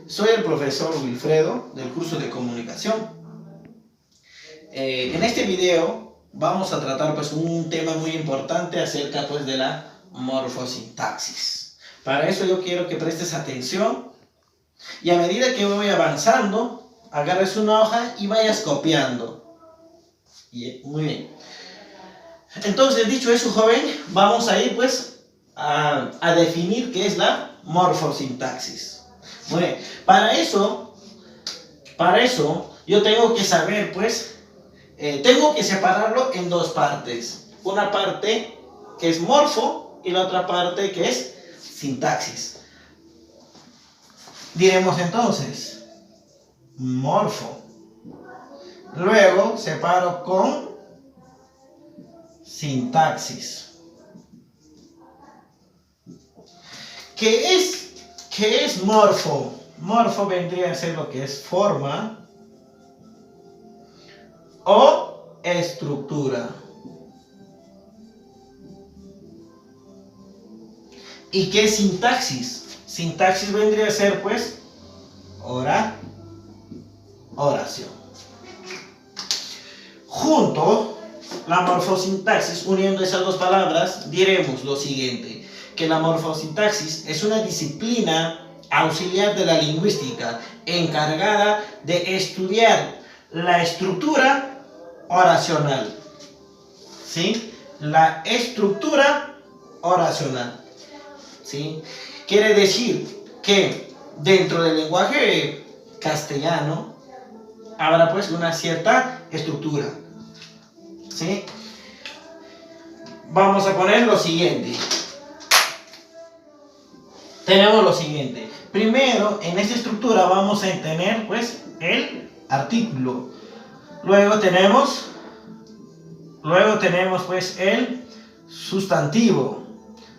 Soy el profesor Wilfredo del curso de comunicación. En este video vamos a tratar pues un tema muy importante acerca pues de la morfosintaxis. Para eso yo quiero que prestes atención y a medida que voy avanzando, agarres una hoja y vayas copiando. Muy bien. Entonces, dicho eso, joven, vamos a ir pues a definir qué es la morfosintaxis. Muy bien. Para eso yo tengo que saber pues, tengo que separarlo en dos partes. Una parte que es morfo y la otra parte que es sintaxis. Diremos entonces morfo. Luego separo con sintaxis. ¿Qué es morfo? Morfo vendría a ser lo que es forma o estructura. ¿Y qué es sintaxis? Sintaxis vendría a ser pues oración. Junto la morfosintaxis, uniendo esas dos palabras, diremos lo siguiente, que la morfosintaxis es una disciplina auxiliar de la lingüística encargada de estudiar la estructura oracional. ¿Sí? La estructura oracional. ¿Sí? Quiere decir que dentro del lenguaje castellano habrá pues una cierta estructura. ¿Sí? Vamos a poner lo siguiente. Tenemos lo siguiente. Primero, en esta estructura vamos a tener pues el artículo. Luego tenemos pues el sustantivo.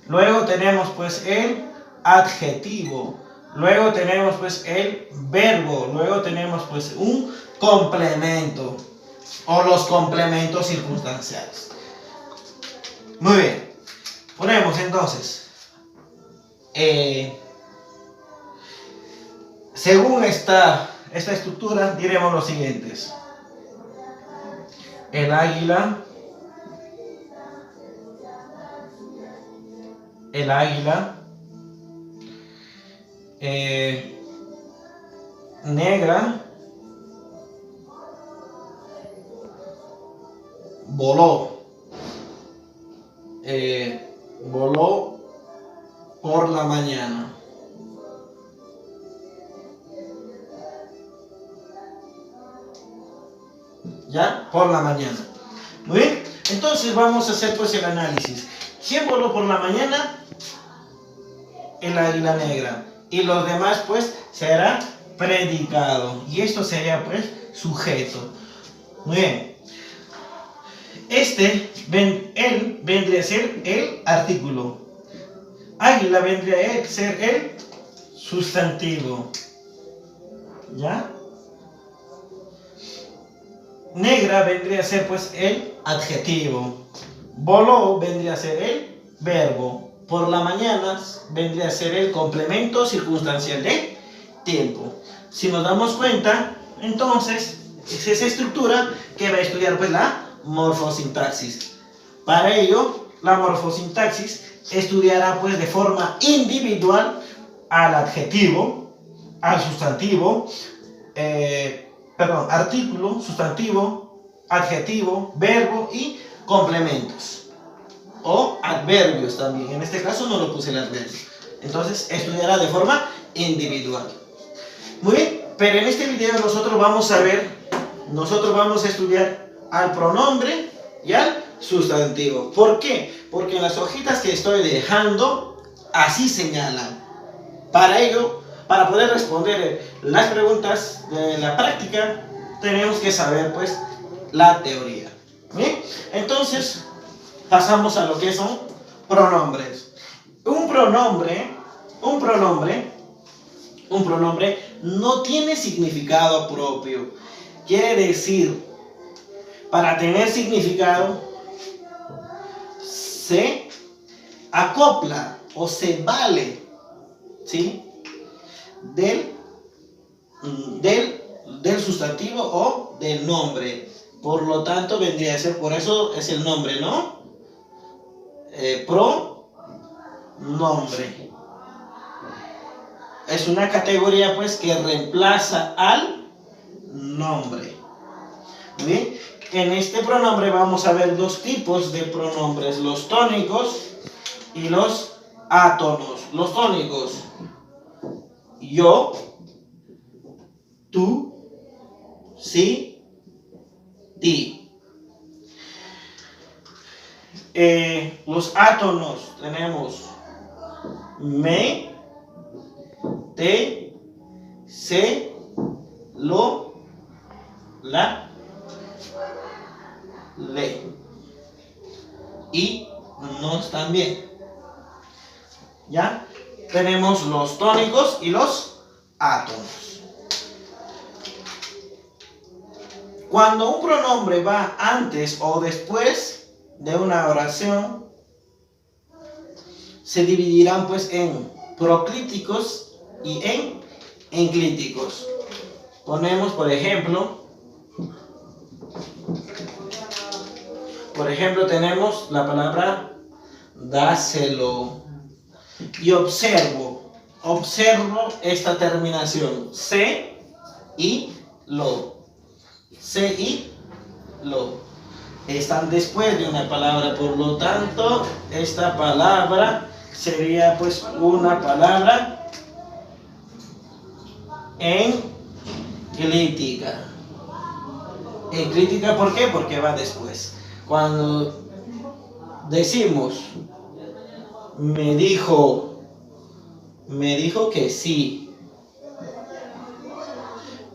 Luego tenemos pues el adjetivo. Luego tenemos pues el verbo. Luego tenemos pues un complemento o los complementos circunstanciales. Muy bien. Ponemos entonces según esta estructura diremos los siguientes: el águila, negra, voló por la mañana. ¿Ya? Por la mañana. Muy bien. Entonces vamos a hacer pues el análisis. ¿Quién voló por la mañana? El águila negra. Y los demás pues será predicado. Y esto sería pues sujeto. Muy bien. Él vendría a ser el artículo. Águila vendría a ser el sustantivo. ¿Ya? Negra vendría a ser pues el adjetivo. Voló vendría a ser el verbo. Por la mañana vendría a ser el complemento circunstancial de tiempo. Si nos damos cuenta, entonces es esa estructura que va a estudiar pues la morfosintaxis. Para ello, la morfosintaxis estudiará pues de forma individual al adjetivo, al sustantivo, artículo, sustantivo, adjetivo, verbo y complementos. O adverbios también. En este caso no lo puse el adverbio. Entonces estudiará de forma individual. Muy bien, pero en este video nosotros vamos a estudiar al pronombre y al sustantivo. ¿Por qué? Porque en las hojitas que estoy dejando así señalan. Para ello, para poder responder las preguntas de la práctica, tenemos que saber pues la teoría. ¿Bien? Entonces pasamos a lo que son pronombres. Un pronombre no tiene significado propio. Quiere decir, para tener significado, se acopla o se vale, ¿sí?, del sustantivo o del nombre. Por lo tanto, vendría a ser, por eso es el nombre, ¿no? Pronombre. Es una categoría, pues, que reemplaza al nombre. Bien, en este pronombre vamos a ver dos tipos de pronombres, los tónicos y los átonos. Los tónicos: yo, tú, sí, ti. Los átonos tenemos me, te, se, lo, la, le. Y nos también. ¿Ya? Tenemos los tónicos y los átonos. Cuando un pronombre va antes o después de una oración, se dividirán pues en proclíticos y en enclíticos. Ponemos, por ejemplo, tenemos la palabra dáselo. Y observo esta terminación, se y lo. Se y lo. Están después de una palabra, por lo tanto, esta palabra sería pues una palabra enclítica. Enclítica, ¿por qué? Porque va después. Cuando decimos me dijo que sí.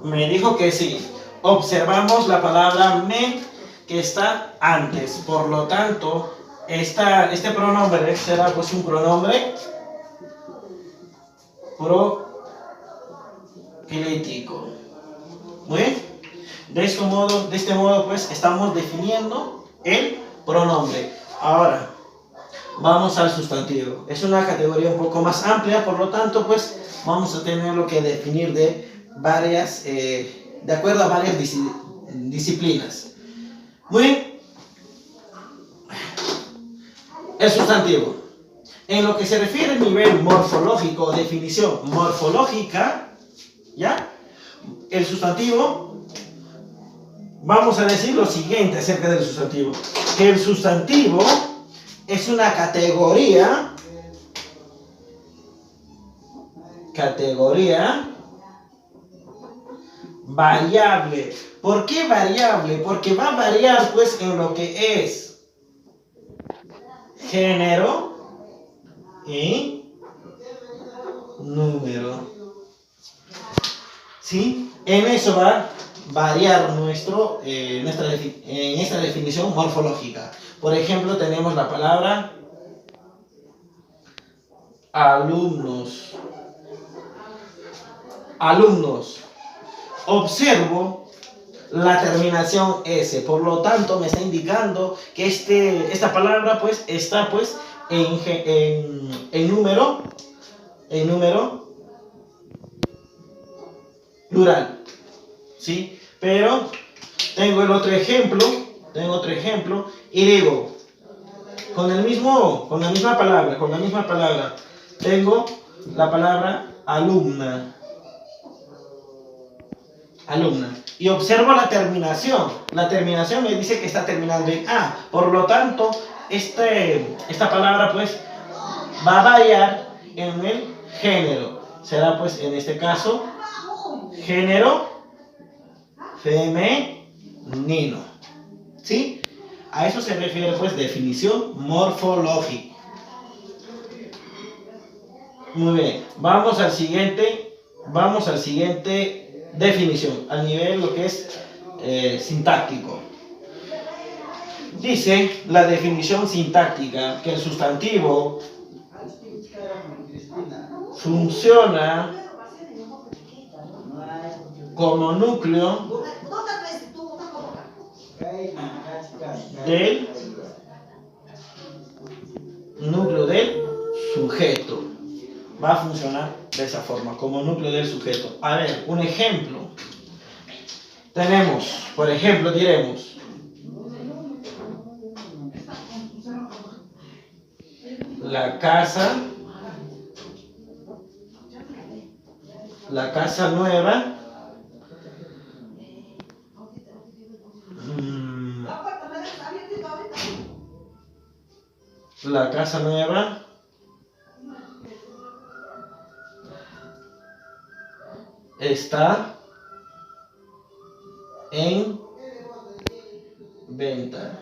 Me dijo que sí. Observamos la palabra me que está antes. Por lo tanto, este pronombre será pues un pronombre proclítico. Muy bien. De este modo pues estamos definiendo el pronombre. Ahora vamos al sustantivo. Es una categoría un poco más amplia, por lo tanto pues vamos a tenerlo que definir de acuerdo a varias disciplinas. Muy bien. El sustantivo. En lo que se refiere al nivel morfológico, definición morfológica, ¿ya? El sustantivo, vamos a decir lo siguiente acerca del sustantivo. Que el sustantivo es una categoría variable. ¿Por qué variable? Porque va a variar pues en lo que es género y número. ¿Sí? En eso va a variar en esta definición morfológica. Por ejemplo, tenemos la palabra alumnos. Alumnos. Observo la terminación S, por lo tanto me está indicando que esta palabra pues está pues en número plural, ¿sí? Pero tengo otro ejemplo y digo con la misma palabra tengo la palabra alumna. Y observo la terminación. La terminación me dice que está terminando en A. Por lo tanto, esta palabra pues va a variar en el género. Será pues en este caso género femenino. ¿Sí? A eso se refiere pues definición morfológica. Muy bien. Vamos al siguiente definición, al nivel lo que es sintáctico. Dice la definición sintáctica que el sustantivo funciona como núcleo del sujeto. Va a funcionar de esa forma, como núcleo del sujeto. A ver, un ejemplo. Tenemos, por ejemplo, diremos la casa nueva la casa nueva está en venta.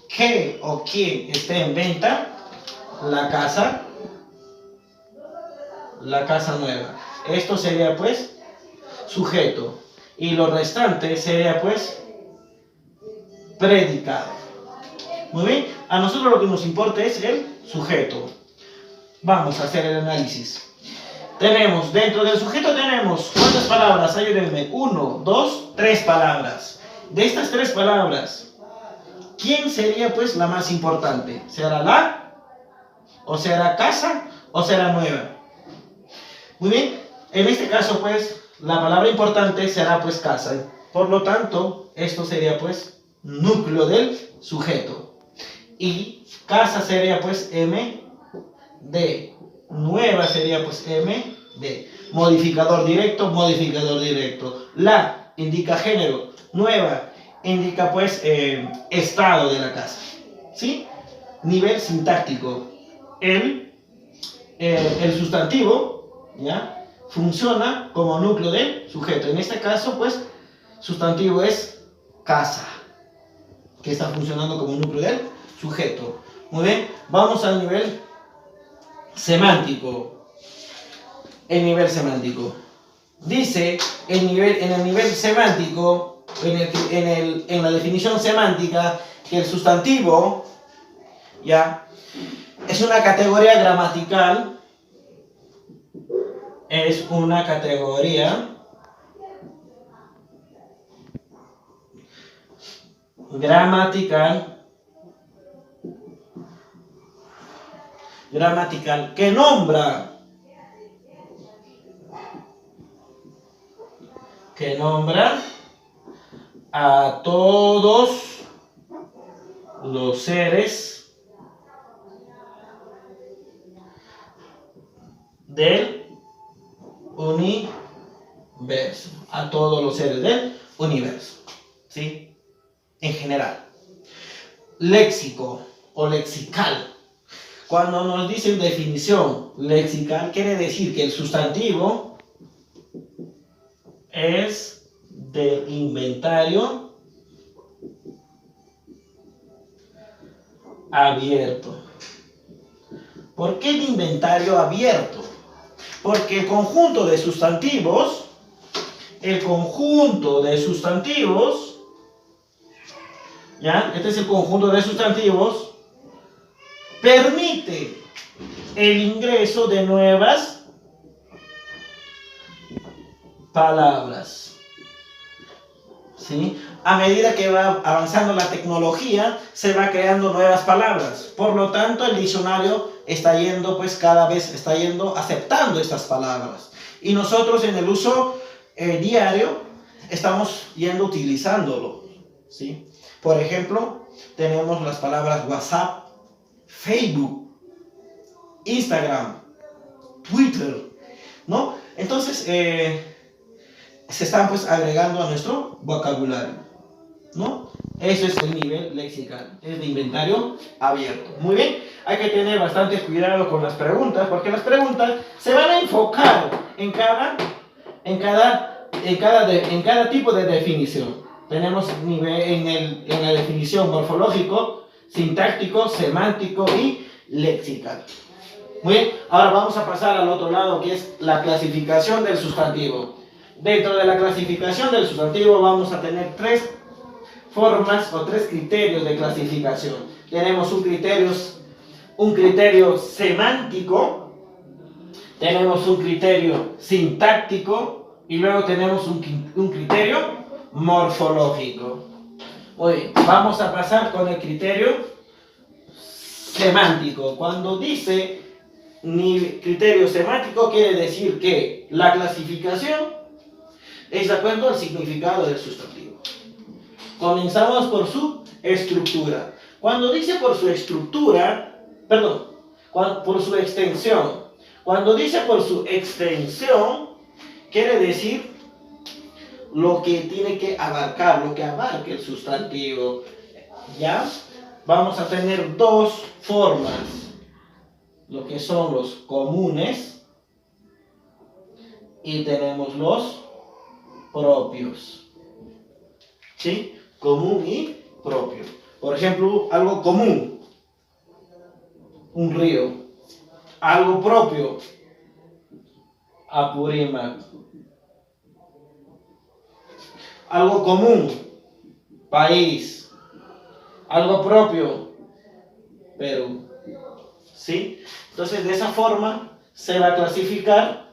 ¿Qué o quién esté en venta? La casa nueva. Esto sería pues sujeto. Y lo restante sería pues predicado. Muy bien. A nosotros lo que nos importa es el sujeto. Vamos a hacer el análisis. Tenemos, dentro del sujeto tenemos, ¿cuántas palabras? Ayúdenme. 1, 2, 3 palabras. De estas 3 palabras, ¿quién sería pues la más importante? ¿Será la? ¿O será casa? ¿O será nueva? Muy bien. En este caso pues, la palabra importante será pues casa. Por lo tanto, esto sería pues núcleo del sujeto. Y casa sería pues MD. Nueva sería pues MD. Modificador directo. La indica género. Nueva indica pues estado de la casa. ¿Sí? Nivel sintáctico. El sustantivo, ¿ya?, funciona como núcleo del sujeto. En este caso pues sustantivo es casa, que está funcionando como núcleo del sujeto. Muy bien, vamos al nivel semántico. El nivel semántico. Dice en el nivel semántico, en la definición semántica, que el sustantivo, ya, es una categoría gramatical. Es una categoría gramatical que nombra a todos los seres del universo, a todos los seres del universo, ¿sí? En general. Léxico o lexical. Cuando nos dicen definición lexical, quiere decir que el sustantivo es de inventario abierto. ¿Por qué de inventario abierto? Porque el conjunto de sustantivos, ¿ya? Este es el conjunto de sustantivos, permite el ingreso de nuevas palabras. ¿Sí? A medida que va avanzando la tecnología, se va creando nuevas palabras. Por lo tanto, el diccionario está yendo, pues cada vez está yendo aceptando estas palabras. Y nosotros en el uso diario estamos yendo utilizándolo. ¿Sí? Por ejemplo, tenemos las palabras WhatsApp, Facebook, Instagram, Twitter, ¿no? Entonces, se están pues agregando a nuestro vocabulario, ¿no? Eso es el nivel lexical, es de inventario abierto. Muy bien, hay que tener bastante cuidado con las preguntas, porque las preguntas se van a enfocar en cada tipo de definición. Tenemos nivel en la definición morfológico, sintáctico, semántico y lexical. Muy bien, ahora vamos a pasar al otro lado, que es la clasificación del sustantivo. Dentro de la clasificación del sustantivo vamos a tener 3 formas o 3 criterios de clasificación. Tenemos un criterio semántico, tenemos un criterio sintáctico y luego tenemos un criterio morfológico. Muy bien, vamos a pasar con el criterio semántico. Cuando dice criterio semántico, quiere decir que la clasificación es de acuerdo al significado del sustantivo. Comenzamos por su estructura. Cuando dice por su estructura, perdón, por su extensión. Cuando dice por su extensión, quiere decir lo que tiene que abarcar, lo que abarque el sustantivo. ¿Ya? Vamos a tener dos formas, lo que son los comunes y tenemos los propios. ¿Sí? Común y propio. Por ejemplo, algo común, un río. Algo propio, Apurímac. Algo común, país. Algo propio, Perú. ¿Sí? Entonces, de esa forma se va a clasificar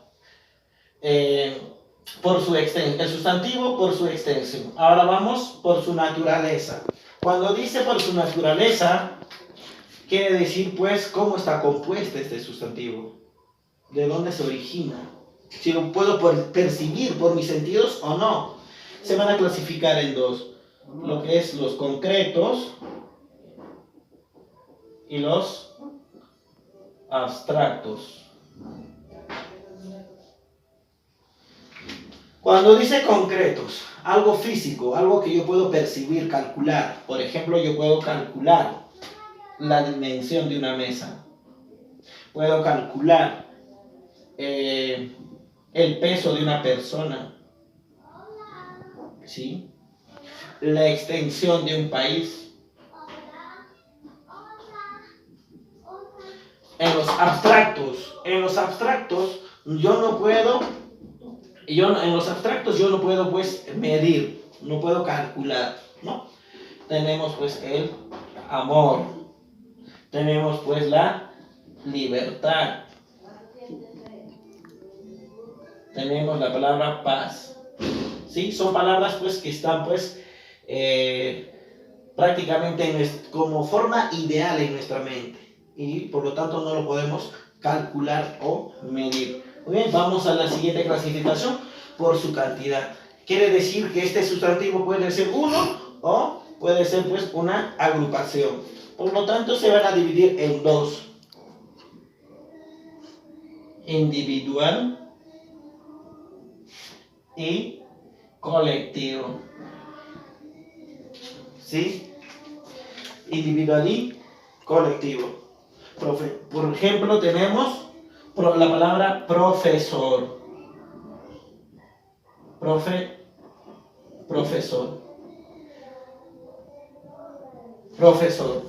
por su extensión, el sustantivo por su extensión. Ahora vamos por su naturaleza. Cuando dice por su naturaleza, quiere decir, pues, cómo está compuesto este sustantivo. ¿De dónde se origina? Si lo puedo percibir por mis sentidos o no. Se van a clasificar en dos. Lo que es los concretos y los abstractos. Cuando dice concretos, algo físico, algo que yo puedo percibir, calcular. Por ejemplo, yo puedo calcular la dimensión de una mesa. Puedo calcular el peso de una persona. ¿Sí? La extensión de un país. En los abstractos yo no puedo pues medir, no puedo calcular, ¿no? Tenemos pues el amor, tenemos pues la libertad, tenemos la palabra paz, ¿sí? Son palabras pues que están pues prácticamente como forma ideal en nuestra mente y por lo tanto no lo podemos calcular o medir. Muy bien, vamos a la siguiente clasificación por su cantidad. Quiere decir que este sustantivo puede ser uno o puede ser pues una agrupación. Por lo tanto se van a dividir en dos. Individual y colectivo. ¿Sí? Individual y colectivo. Por ejemplo, tenemos la palabra profesor. Profesor. Profesor.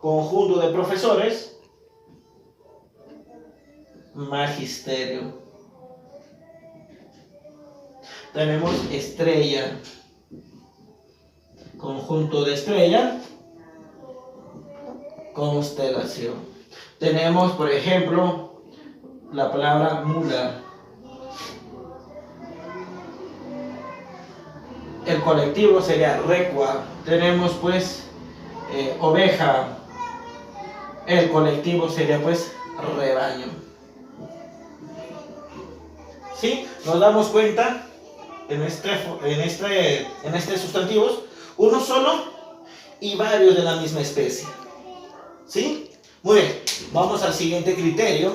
Conjunto de profesores. Magisterio. Tenemos estrella. Conjunto de estrella. Constelación. Tenemos, por ejemplo, la palabra mula. El colectivo sería recua. Tenemos pues oveja. El colectivo sería pues rebaño. ¿Sí? Nos damos cuenta en este sustantivos, uno solo y varios de la misma especie. ¿Sí? Muy bien, vamos al siguiente criterio,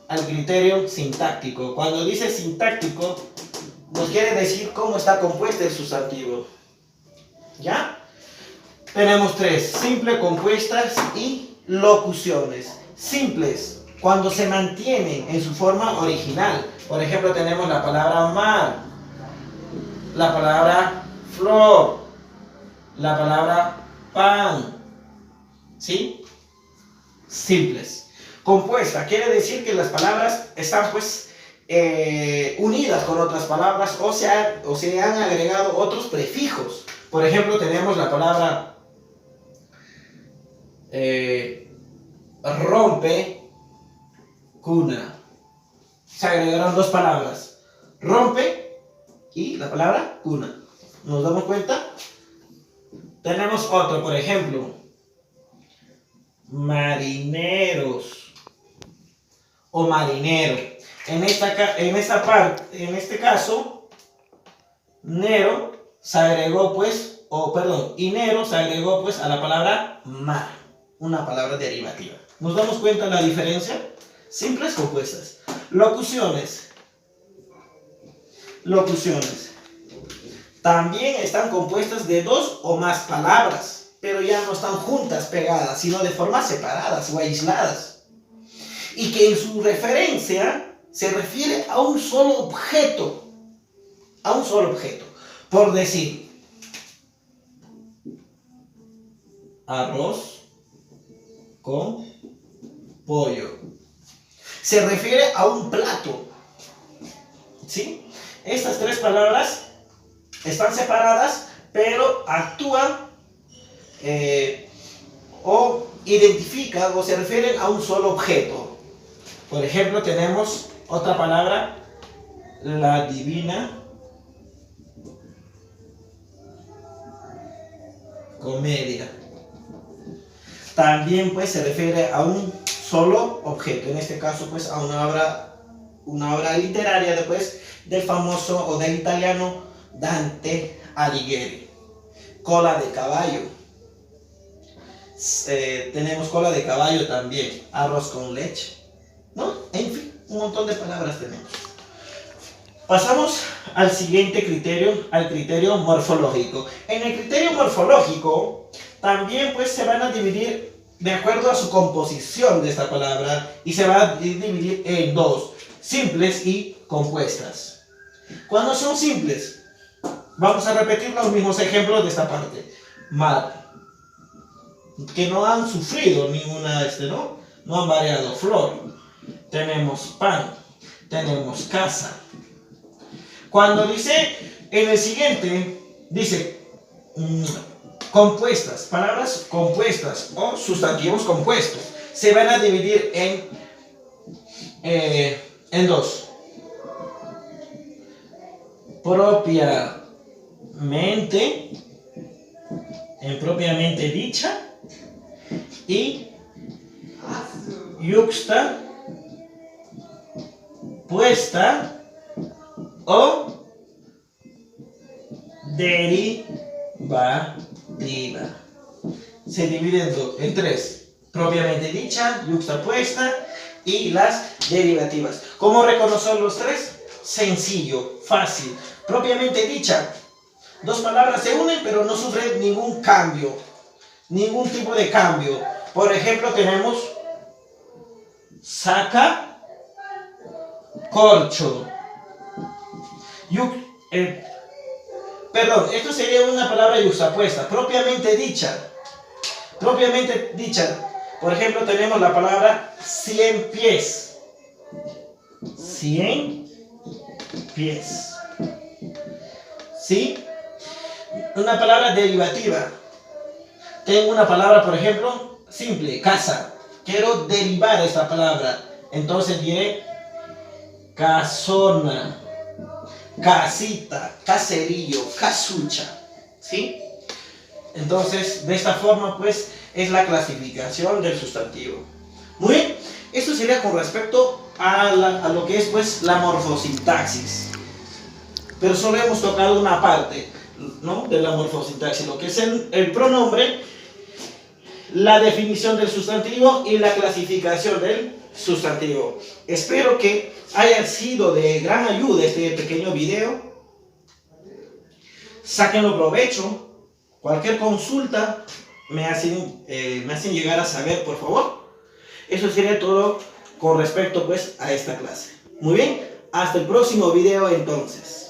al criterio sintáctico. Cuando dice sintáctico, nos quiere decir cómo está compuesto el sustantivo. ¿Ya? Tenemos tres: simple, compuestas y locuciones. Simples, cuando se mantienen en su forma original. Por ejemplo, tenemos la palabra mar, la palabra flor, la palabra pan. ¿Sí? Simples. Compuesta quiere decir que las palabras están pues unidas con otras palabras o se han agregado otros prefijos. Por ejemplo, tenemos la palabra rompe, cuna. Se agregaron dos palabras, rompe y la palabra cuna. ¿Nos damos cuenta? Tenemos otro, por ejemplo, marineros o marinero. En este caso Nero se agregó pues, Inero se agregó pues a la palabra mar, una palabra derivativa. ¿Nos damos cuenta de la diferencia? Simples compuestas. Locuciones. Locuciones. También están compuestas de dos o más palabras, pero ya no están juntas, pegadas, sino de formas separadas o aisladas. Y que en su referencia se refiere a un solo objeto. A un solo objeto. Por decir, arroz con pollo. Se refiere a un plato. ¿Sí? Estas tres palabras están separadas, pero actúan o identifican o se refieren a un solo objeto. Por ejemplo, tenemos otra palabra, la divina comedia. También pues se refiere a un solo objeto, en este caso pues a una obra literaria después del famoso o del italiano Dante Alighieri. Cola de caballo. Tenemos cola de caballo también, arroz con leche, ¿no? En fin, un montón de palabras tenemos. Pasamos al siguiente criterio, al criterio morfológico. En el criterio morfológico también pues se van a dividir de acuerdo a su composición de esta palabra y se va a dividir en dos, simples y compuestas. Cuando son simples, vamos a repetir los mismos ejemplos de esta parte. Mar, que no han sufrido ninguna, no han variado. Flor, tenemos pan, tenemos casa. Cuando dice, en el siguiente, dice compuestas, palabras compuestas o sustantivos compuestos, se van a dividir en dos. Propiamente dicha y yuxta puesta o derivativa. Se divide en tres: propiamente dicha, yuxtapuesta y las derivativas. ¿Cómo reconocer los tres? Sencillo, fácil. Propiamente dicha, dos palabras se unen pero no sufren ningún cambio, ningún tipo de cambio. Por ejemplo, tenemos saca, corcho. Esto sería una palabra yuxtapuesta, propiamente dicha. Propiamente dicha, por ejemplo, tenemos la palabra 100 pies. 100 pies. ¿Sí? Una palabra derivativa. Tengo una palabra, por ejemplo, simple, casa. Quiero derivar esta palabra. Entonces diré casona, casita, caserío, casucha. ¿Sí? Entonces, de esta forma, pues, es la clasificación del sustantivo. Muy bien, esto sería con respecto a lo que es, pues, la morfosintaxis. Pero solo hemos tocado una parte, ¿no?, de la morfosintaxis, lo que es el pronombre, la definición del sustantivo y la clasificación del sustantivo. Espero que haya sido de gran ayuda este pequeño video. Sáquenlo provecho. Cualquier consulta me hacen llegar a saber, por favor. Eso sería todo con respecto pues a esta clase. Muy bien, hasta el próximo video entonces.